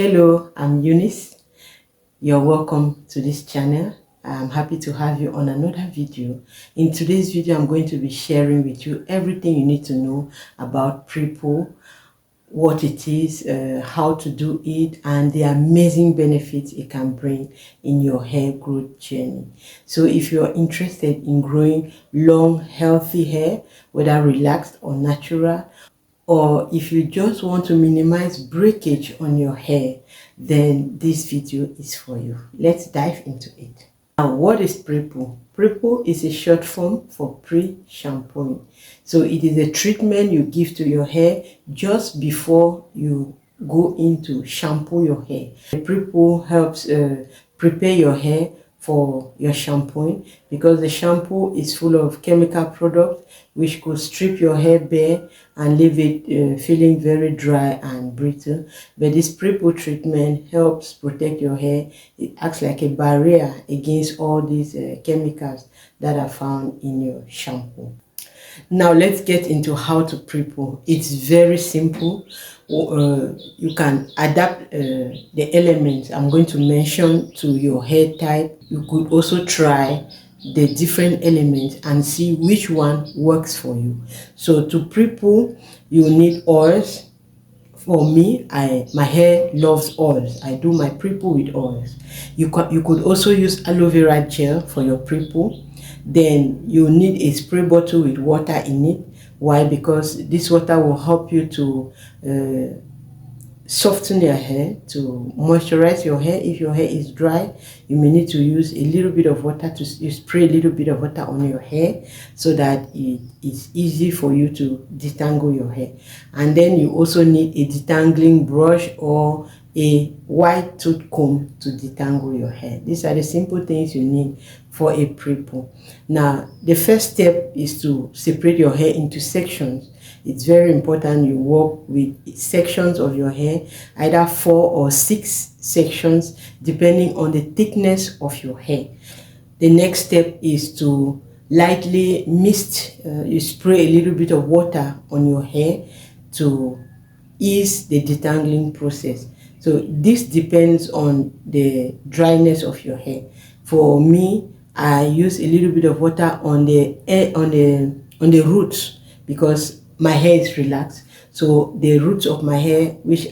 Hello, I'm Eunice. You're welcome to this channel. I'm happy to have you on another video. In today's video, I'm going to be sharing with you everything you need to know about pre-poo, what it is, how to do it, and the amazing benefits it can bring in your hair growth journey. So if you're interested in growing long, healthy hair, whether relaxed or natural, or if you just want to minimize breakage on your hair, then this video is for you. Let's dive into it. Now, what is pre-poo? Pre-poo is a short form for pre-shampooing. So it is a treatment you give to your hair just before you go into shampoo your hair. Pre-poo helps prepare your hair for your shampooing, because the shampoo is full of chemical products which could strip your hair bare and leave it feeling very dry and brittle. But this pre-poo treatment helps protect your hair. It acts like a barrier against all these chemicals that are found in your shampoo. Now let's get into how to pre-poo. It's very simple. You can adapt the elements I'm going to mention to your hair type. You could also try the different elements and see which one works for you. So to pre-poo, you need oils. For me, my hair loves oils. I do my pre-poo with oils. You could also use aloe vera gel for your pre-poo. Then you need a spray bottle with water in it. Why? Because this water will help you to soften your hair, to moisturize your hair. If your hair is dry, you may need to use a little bit of water you spray a little bit of water on your hair so that it is easy for you to detangle your hair. And then you also need a detangling brush or a white tooth comb to detangle your hair. These are the simple things you need for a pre-poo. Now, the first step is to separate your hair into sections. It's very important you work with sections of your hair, either 4 or 6 sections, depending on the thickness of your hair. The next step is to lightly mist. You spray a little bit of water on your hair to ease the detangling process. So this depends on the dryness of your hair. For me, I use a little bit of water on the roots, because my hair is relaxed. So the roots of my hair, which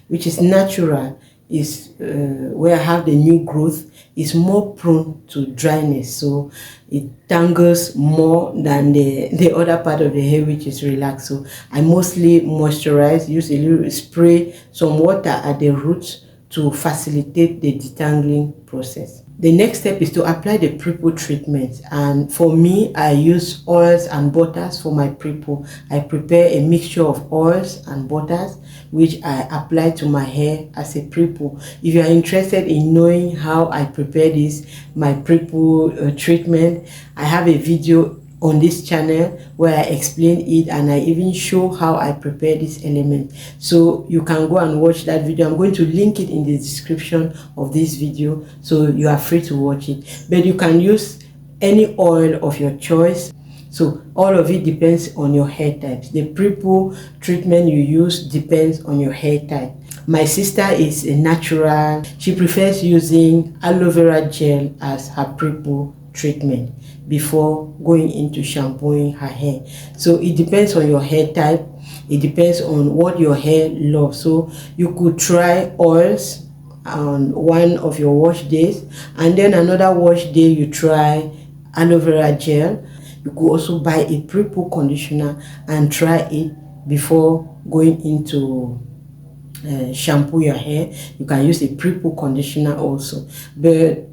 is natural, is where I have the new growth, is more prone to dryness. So it tangles more than the other part of the hair, which is relaxed. So I mostly moisturize, use a little, spray some water at the roots to facilitate the detangling process. The next step is to apply the pre-poo treatment, and for me, I use oils and butters for my pre-poo. I prepare a mixture of oils and butters which I apply to my hair as a pre-poo. If you are interested in knowing how I prepare this, my pre-poo treatment, I have a video on this channel where I explain it, and I even show how I prepare this element. So you can go and watch that video. I'm going to link it in the description of this video, so you are free to watch it. But you can use any oil of your choice. So all of it depends on your hair types. The pre-poo treatment you use depends on your hair type. My sister is a natural. She prefers using aloe vera gel as her pre-poo treatment before going into shampooing her hair. So it depends on your hair type. It depends on what your hair loves. So you could try oils on one of your wash days, and then another wash day you try aloe vera gel. You could also buy a pre-poo conditioner and try it before going into shampoo your hair. You can use a pre-poo conditioner also, but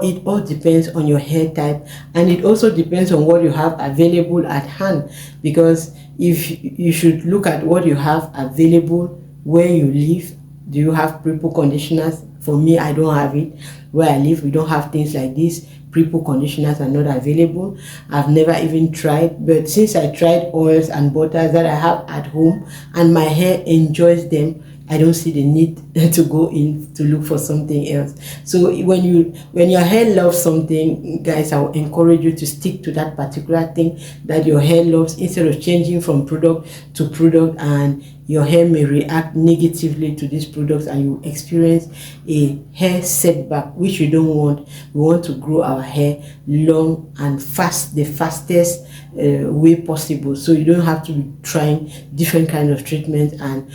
it all depends on your hair type, and it also depends on what you have available at hand, because if you should look at what you have available where you live. Do you have pre-poo conditioners? For me, I don't have it. Where I live, we don't have things like this. Pre-poo conditioners are not available. I've never even tried, but since I tried oils and butters that I have at home and my hair enjoys them, I don't see the need to go in to look for something else. So when your hair loves something, guys, I will encourage you to stick to that particular thing that your hair loves, instead of changing from product to product and your hair may react negatively to these products and you experience a hair setback, which we don't want. We want to grow our hair long and fast, the fastest way possible, so you don't have to be trying different kinds of treatments and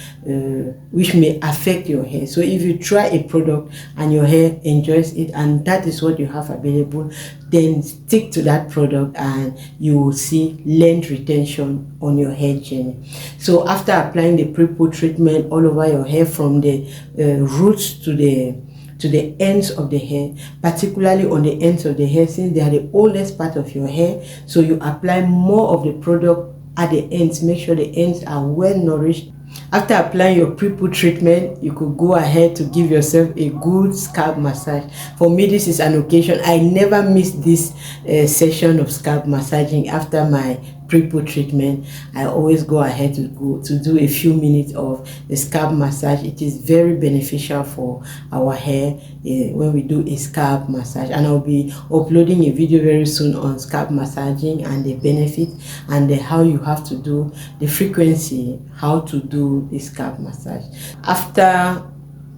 which may affect your hair. So if you try a product and your hair enjoys it and that is what you have available, then stick to that product and you will see length retention on your hair journey. So after applying the pre-poo treatment all over your hair from the roots to the ends of the hair, particularly on the ends of the hair, since they are the oldest part of your hair, so you apply more of the product at the ends. Make sure the ends are well nourished. After applying your pre-poo treatment, you could go ahead to give yourself a good scalp massage. For me, this is an occasion. I never miss this session of scalp massaging after my pre-poo treatment. I always go ahead to do a few minutes of the scalp massage. It is very beneficial for our hair when we do a scalp massage, and I'll be uploading a video very soon on scalp massaging and the benefits and how you have to do the frequency, how to do the scalp massage. After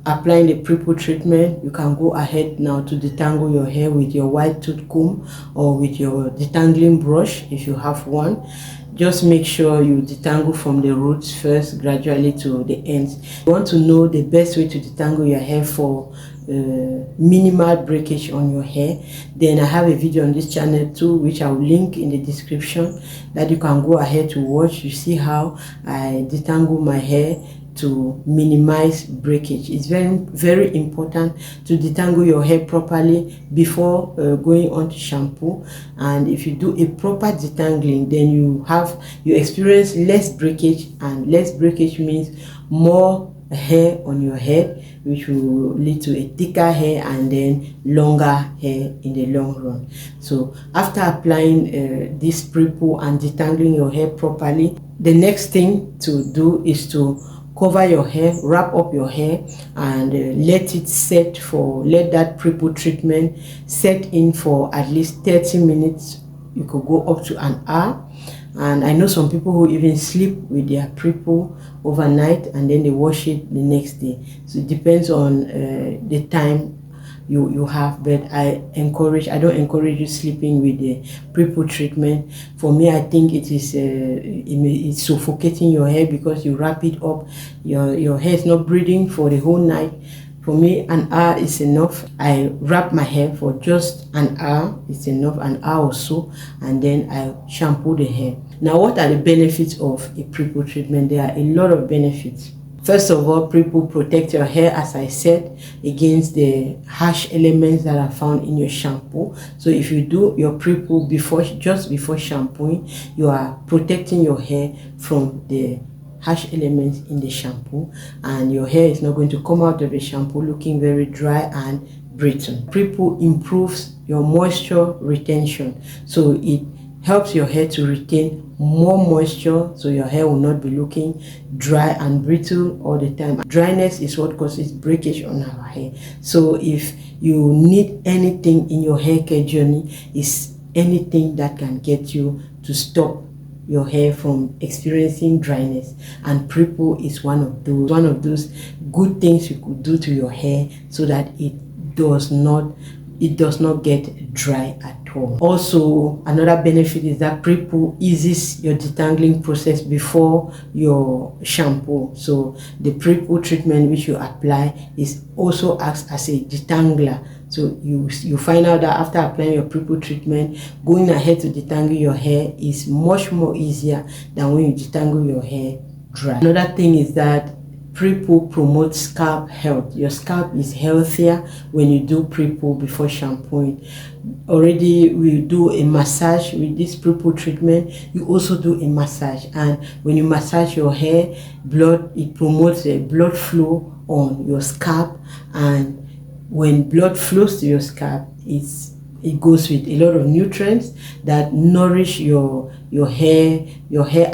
applying the pre-poo treatment, you can go ahead now to detangle your hair with your white tooth comb or with your detangling brush if you have one. Just make sure you detangle from the roots first, gradually to the ends. You want to know the best way to detangle your hair for minimal breakage on your hair, then I have a video on this channel too, which I will link in the description, that you can go ahead to watch. You see how I detangle my hair to minimize breakage. It's very important to detangle your hair properly before going on to shampoo, and if you do a proper detangling, then you experience less breakage, and less breakage means more hair on your head, which will lead to a thicker hair and then longer hair in the long run. So after applying this pre-poo and detangling your hair properly, the next thing to do is to cover your hair, wrap up your hair, and let it set let that pre-poo treatment set in for at least 30 minutes. You could go up to an hour. And I know some people who even sleep with their pre-poo overnight and then they wash it the next day. So it depends on the time you have, but I don't encourage you sleeping with the pre-poo treatment. For me, I think it's suffocating your hair because you wrap it up. Your hair is not breathing for the whole night. For me, an hour is enough. I wrap my hair for just an hour. It's enough, an hour or so, and then I shampoo the hair. Now, what are the benefits of a pre-poo treatment? There are a lot of benefits. First of all, pre-poo protects your hair, as I said, against the harsh elements that are found in your shampoo. So if you do your pre-poo just before shampooing, you are protecting your hair from the harsh elements in the shampoo, and your hair is not going to come out of the shampoo looking very dry and brittle. Pre-poo improves your moisture retention, so it helps your hair to retain more moisture, so your hair will not be looking dry and brittle all the time. Dryness is what causes breakage on our hair. So if you need anything in your hair care journey, is anything that can get you to stop your hair from experiencing dryness, and pre-poo is one of those good things you could do to your hair so that it does not get dry at all. Also, another benefit is that pre-poo eases your detangling process before your shampoo. So the pre-poo treatment which you apply also acts as a detangler. So you find out that after applying your pre-poo treatment, going ahead to detangle your hair is much more easier than when you detangle your hair dry. Another thing is that pre-poo promotes scalp health. Your scalp is healthier when you do pre-poo before shampooing. Already we do a massage with this pre-poo treatment. You also do a massage, and when you massage your hair, it promotes a blood flow on your scalp, and when blood flows to your scalp, it goes with a lot of nutrients that nourish your hair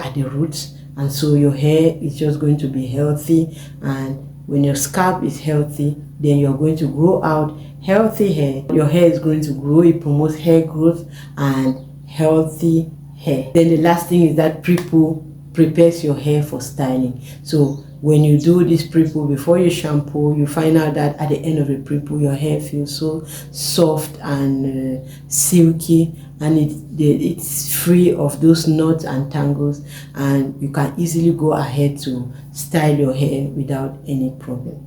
at the roots, and so your hair is just going to be healthy. And when your scalp is healthy, then you're going to grow out healthy hair. Your hair is going to grow. It promotes hair growth and healthy hair. Then the last thing is that pre-poo prepares your hair for styling. So when you do this pre-poo before you shampoo, you find out that at the end of the pre-poo your hair feels so soft and silky, and it's free of those knots and tangles, and you can easily go ahead to style your hair without any problem.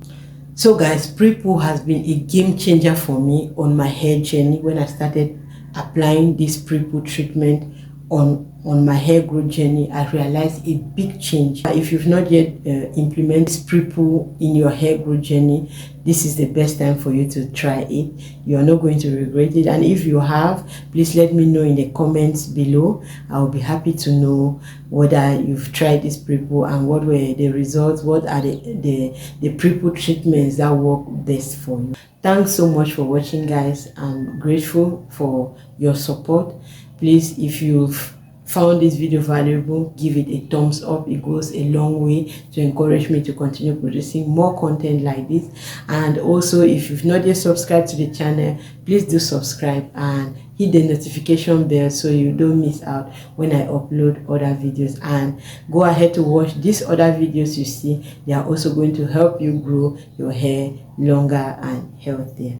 So guys, pre-poo has been a game changer for me on my hair journey. When I started applying this pre-poo treatment on my hair growth journey, I realized a big change. If you've not yet implemented pre-poo in your hair growth journey, this is the best time for you to try it. You are not going to regret it. And if you have, please let me know in the comments below. I'll be happy to know whether you've tried this pre-poo and what were the results, what are the pre-poo treatments that work best for you. Thanks so much for watching, guys. I'm grateful for your support. Please, if you've found this video valuable, give it a thumbs up. It goes a long way to encourage me to continue producing more content like this. And also, if you've not yet subscribed to the channel, please do subscribe and hit the notification bell so you don't miss out when I upload other videos. And go ahead to watch these other videos you see. They are also going to help you grow your hair longer and healthier.